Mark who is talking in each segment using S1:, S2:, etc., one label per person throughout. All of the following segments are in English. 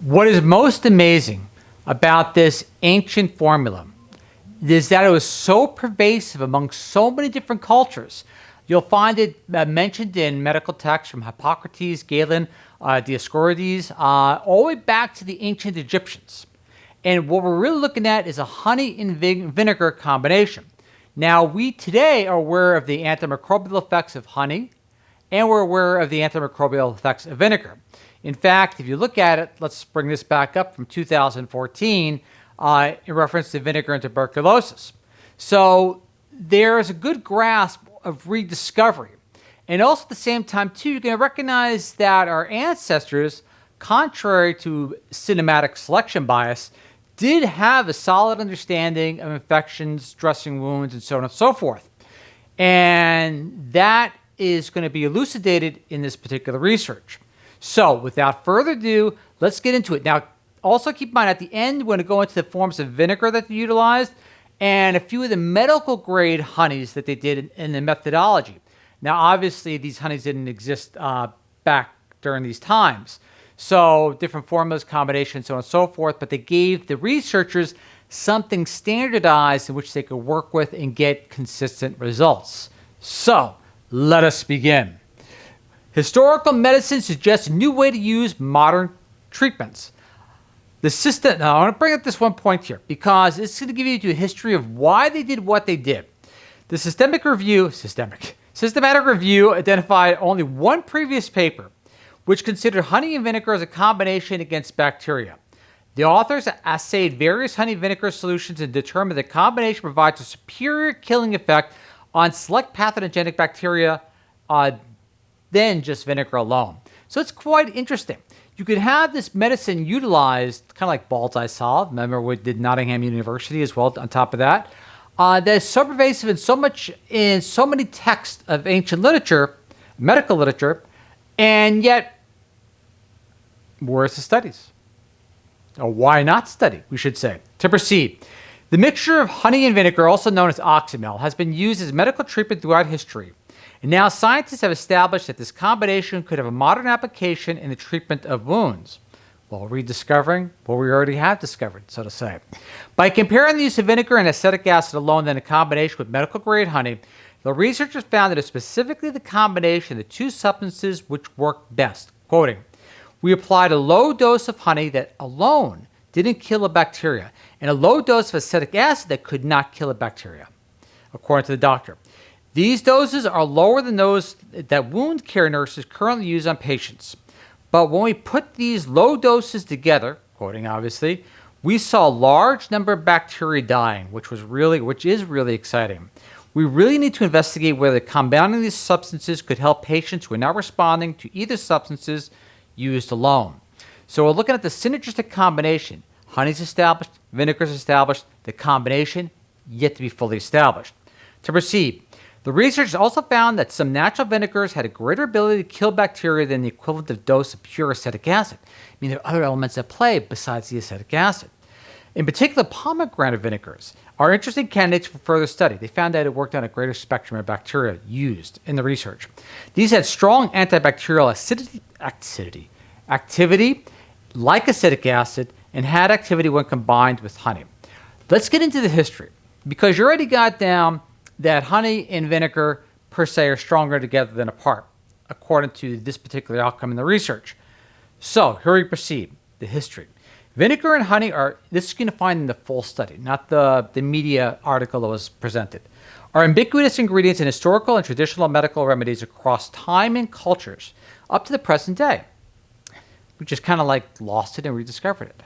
S1: What is most amazing about this ancient formula is that it was so pervasive among so many different cultures. You'll find it mentioned in medical texts from Hippocrates, Galen, Dioscorides, all the way back to the ancient Egyptians. And what we're really looking at is a honey and vinegar combination. Now, we today are aware of the antimicrobial effects of honey, and we're aware of the antimicrobial effects of vinegar. In fact, if you look at it, let's bring this back up from 2014 in reference to vinegar and tuberculosis. So there is a good grasp of rediscovery. And also at the same time, too, you're going to recognize that our ancestors, contrary to cinematic selection bias, did have a solid understanding of infections, dressing wounds, and so on and so forth. And that is going to be elucidated in this particular research. So without further ado, let's get into it. Now, also keep in mind at the end, we're going to go into the forms of vinegar that they utilized and a few of the medical grade honeys that they did in the methodology. Now, obviously, these honeys didn't exist back during these times. So different formulas, combinations, so on and so forth, but they gave the researchers something standardized in which they could work with and get consistent results. So let us begin. Historical medicine suggests a new way to use modern treatments. Now, I want to bring up this one point here because it's going to give you a history of why they did what they did. The systematic review identified only one previous paper which considered honey and vinegar as a combination against bacteria. The authors assayed various honey vinegar solutions and determined the combination provides a superior killing effect on select pathogenic bacteria than just vinegar alone. So it's quite interesting. You could have this medicine utilized, kind of like Bald's-eye salve. Remember, we did Nottingham University as well on top of that. That is so pervasive in so many texts of ancient literature, medical literature, and yet, where's the studies? Or why not study, we should say. To proceed, the mixture of honey and vinegar, also known as oxymel, has been used as medical treatment throughout history. And now scientists have established that this combination could have a modern application in the treatment of wounds, while rediscovering what we already have discovered, so to say. By comparing the use of vinegar and acetic acid alone, then in combination with medical-grade honey, the researchers found that it was specifically the combination of the two substances which worked best. Quoting, "We applied a low dose of honey that alone didn't kill a bacteria, and a low dose of acetic acid that could not kill a bacteria," according to the doctor. "These doses are lower than those that wound care nurses currently use on patients. But when we put these low doses together," quoting obviously, "we saw a large number of bacteria dying, which is really exciting. We really need to investigate whether combining these substances could help patients who are not responding to either substances used alone." So we're looking at the synergistic combination. Honey's established, vinegar's established, the combination yet to be fully established. To proceed, the researchers also found that some natural vinegars had a greater ability to kill bacteria than the equivalent of dose of pure acetic acid. I mean, there are other elements at play besides the acetic acid. In particular, pomegranate vinegars are interesting candidates for further study. They found that it worked on a greater spectrum of bacteria used in the research. These had strong antibacterial activity like acetic acid and had activity when combined with honey. Let's get into the history because you already got down that honey and vinegar per se are stronger together than apart, according to this particular outcome in the research. So here we proceed, the history. Vinegar and honey this is going to find in the full study, not the media article that was presented, are ubiquitous ingredients in historical and traditional medical remedies across time and cultures up to the present day. We just kind of like lost it and rediscovered it.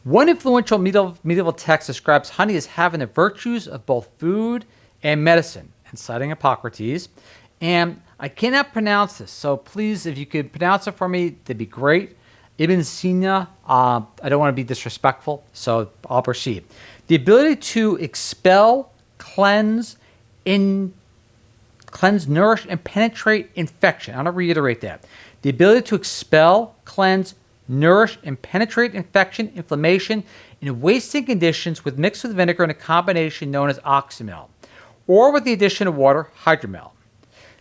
S1: One influential medieval text describes honey as having the virtues of both food and medicine, and citing Hippocrates. And I cannot pronounce this, so please, if you could pronounce it for me, that'd be great. Ibn Sina, I don't want to be disrespectful, so I'll proceed. The ability to expel, cleanse, nourish, and penetrate infection. I want to reiterate that. The ability to expel, cleanse, nourish, and penetrate infection, inflammation, in wasting conditions mixed with vinegar in a combination known as oxymel, or with the addition of water, hydromel.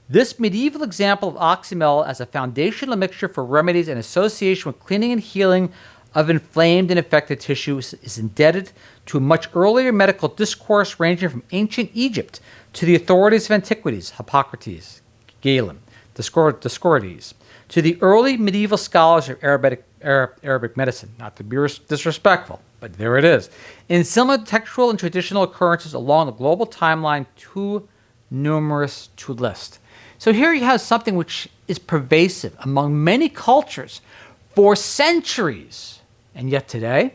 S1: This medieval example of oxymel as a foundational mixture for remedies in association with cleaning and healing of inflamed and infected tissues is indebted to a much earlier medical discourse ranging from ancient Egypt to the authorities of antiquities, Hippocrates, Galen, Dioscorides, to the early medieval scholars of Arabic medicine. Not to be disrespectful, but there it is. In similar textual and traditional occurrences along the global timeline, too numerous to list. So here you have something which is pervasive among many cultures for centuries. And yet today,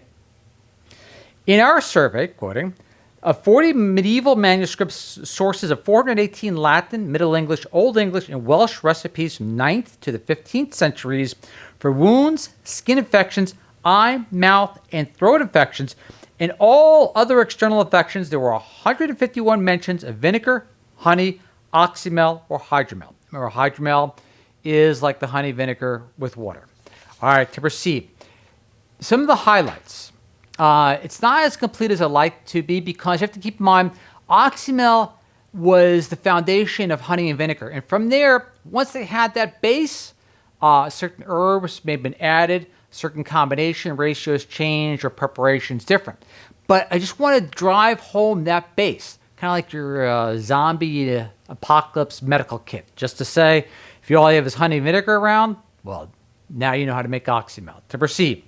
S1: in our survey, quoting, of 40 medieval manuscripts, sources of 418 Latin, Middle English, Old English, and Welsh recipes from 9th to the 15th centuries for wounds, skin infections, eye, mouth, and throat infections, and all other external infections, there were 151 mentions of vinegar, honey, oxymel, or hydromel. Remember, hydromel is like the honey vinegar with water. All right, to proceed. Some of the highlights. It's not as complete as I'd like to be because you have to keep in mind, oxymel was the foundation of honey and vinegar. And from there, once they had that base, certain herbs may have been added, certain combination ratios changed, or preparations different. But I just want to drive home that base, kind of like your zombie apocalypse medical kit, just to say, if you all have is honey and vinegar around, well, now you know how to make oxymel. To proceed.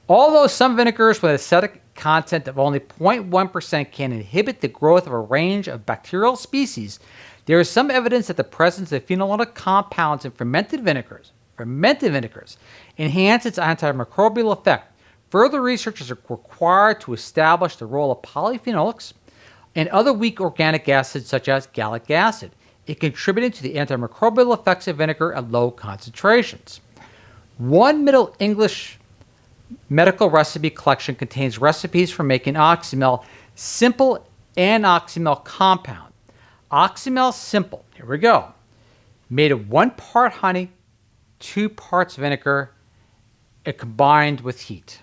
S1: Although some vinegars with acetic content of only 0.1% can inhibit the growth of a range of bacterial species, there is some evidence that the presence of phenolic compounds in fermented vinegars enhance its antimicrobial effect. Further research is required to establish the role of polyphenolics and other weak organic acids such as gallic acid in contributing to the antimicrobial effects of vinegar at low concentrations. One Middle English medical recipe collection contains recipes for making oxymel simple and oxymel compound. Oxymel simple, here we go, made of 1 part honey, 2 parts vinegar, and combined with heat.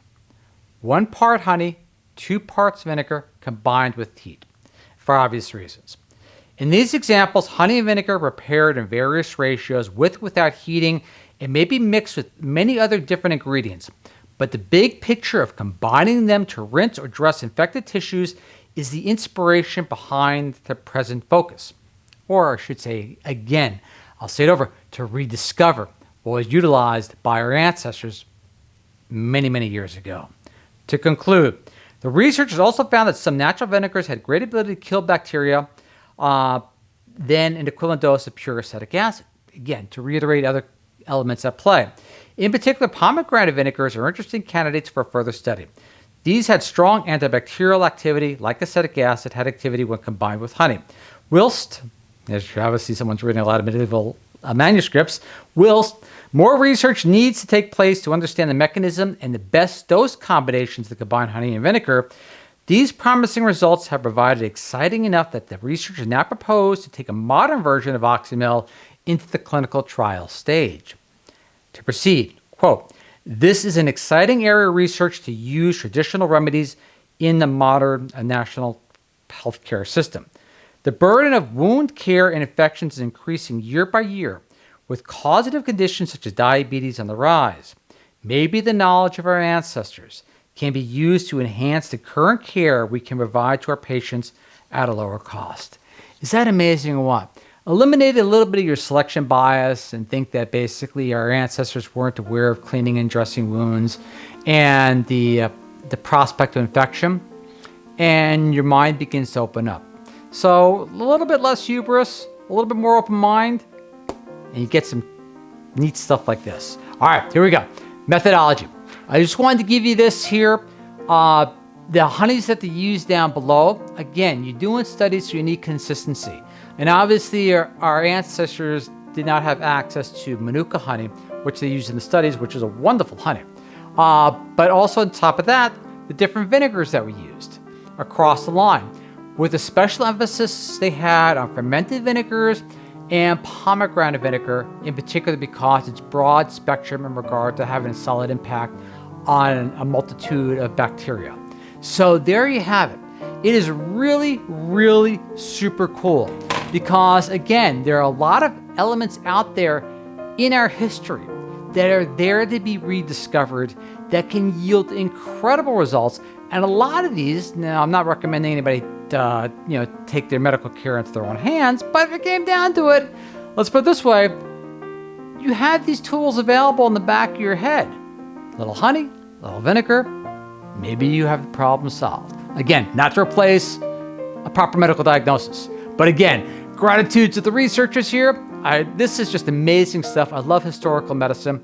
S1: 1 part honey, 2 parts vinegar, combined with heat, for obvious reasons. In these examples, honey and vinegar were prepared in various ratios with without heating and may be mixed with many other different ingredients. But the big picture of combining them to rinse or dress infected tissues is the inspiration behind the present focus. Or I should say, again, I'll say it over, to rediscover what was utilized by our ancestors many, many years ago. To conclude, the researchers also found that some natural vinegars had great ability to kill bacteria than an equivalent dose of pure acetic acid. Again, to reiterate other elements at play. In particular, pomegranate vinegars are interesting candidates for further study. These had strong antibacterial activity, like acetic acid had activity when combined with honey. Whilst, as obviously someone's reading a lot of medieval manuscripts, whilst more research needs to take place to understand the mechanism and the best dose combinations that combine honey and vinegar, these promising results have provided exciting enough that the researchers now propose to take a modern version of oxymel into the clinical trial stage. To proceed, quote, this is an exciting area of research to use traditional remedies in the modern national healthcare system. The burden of wound care and infections is increasing year by year, with causative conditions such as diabetes on the rise. Maybe the knowledge of our ancestors can be used to enhance the current care we can provide to our patients at a lower cost. Is that amazing or what? Eliminate a little bit of your selection bias and think that basically our ancestors weren't aware of cleaning and dressing wounds and the prospect of infection, and your mind begins to open up. So a little bit less hubris, a little bit more open mind, and you get some neat stuff like this. All right, here we go. Methodology. I just wanted to give you this here. The honeys that they use down below, again, you're doing studies so you need consistency. And obviously, our ancestors did not have access to manuka honey, which they used in the studies, which is a wonderful honey. But also on top of that, the different vinegars that we used across the line, with a special emphasis they had on fermented vinegars and pomegranate vinegar, in particular because it's broad spectrum in regard to having a solid impact on a multitude of bacteria. So there you have it. It is really, really super cool because, again, there are a lot of elements out there in our history that are there to be rediscovered, that can yield incredible results. And a lot of these, now I'm not recommending anybody take their medical care into their own hands, but if it came down to it, let's put it this way, you have these tools available in the back of your head. A little honey, a little vinegar, maybe you have the problem solved. Again, not to replace a proper medical diagnosis, but again, gratitude to the researchers here. This is just amazing stuff. I love historical medicine,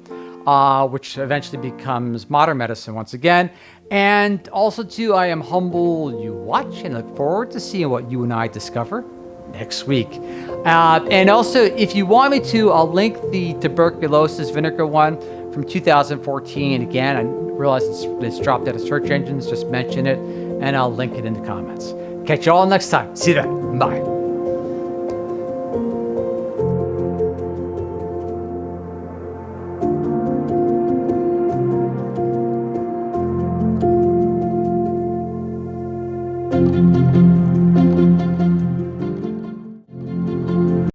S1: which eventually becomes modern medicine once again. And also, too, I am humble you watch and look forward to seeing what you and I discover next week. And also, if you want me to, I'll link the tuberculosis vinegar one from 2014. Again, I realize it's dropped out of search engines, just mention it, and I'll link it in the comments. Catch you all next time. See you then. Bye. Thank you.